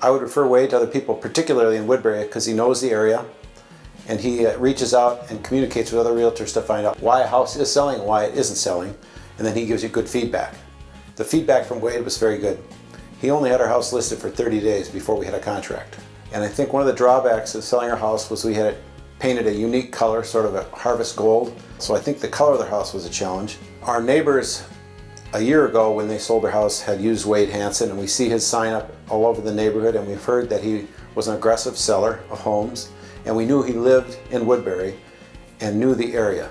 I would refer Wade to other people, particularly in Woodbury, because he knows the area and he reaches out and communicates with other realtors to find out why a house is selling and why it isn't selling, and then he gives you good feedback. The feedback from Wade was very good. He only had our house listed for 30 days before we had a contract. And I think one of the drawbacks of selling our house was we had it painted a unique color, sort of a harvest gold. So I think the color of their house was a challenge. Our neighbors a year ago when they sold their house had used Wade Hanson, and we see his sign up all over the neighborhood, and we've heard that he was an aggressive seller of homes, and we knew he lived in Woodbury and knew the area.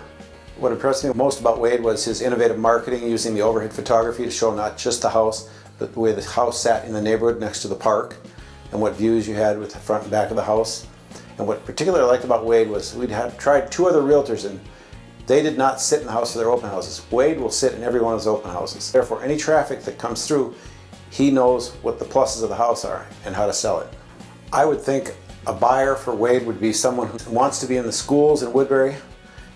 What impressed me most about Wade was his innovative marketing, using the overhead photography to show not just the house, but the way the house sat in the neighborhood next to the park, and what views you had with the front and back of the house. And what particularly I liked about Wade was we'd tried 2 other realtors, and they did not sit in the house for their open houses. Wade will sit in every one of his open houses. Therefore, any traffic that comes through, he knows what the pluses of the house are and how to sell it. I would think a buyer for Wade would be someone who wants to be in the schools in Woodbury.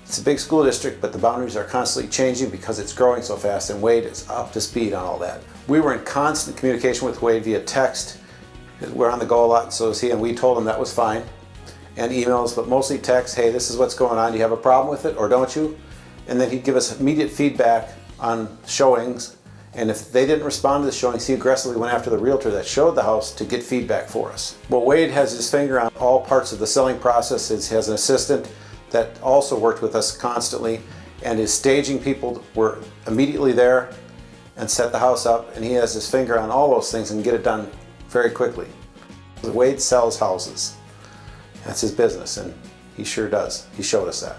It's a big school district, but the boundaries are constantly changing because it's growing so fast, and Wade is up to speed on all that. We were in constant communication with Wade via text. We're on the go a lot, and so is he, and we told him that was fine. And emails, but mostly text. Hey, this is what's going on. Do you have a problem with it or don't you? And then he'd give us immediate feedback on showings. And if they didn't respond to the showings, he aggressively went after the realtor that showed the house to get feedback for us. Well, Wade has his finger on all parts of the selling process. He has an assistant that also worked with us constantly, and his staging people were immediately there and set the house up, and he has his finger on all those things and get it done very quickly. Wade sells houses. That's his business, and he sure does. He showed us that.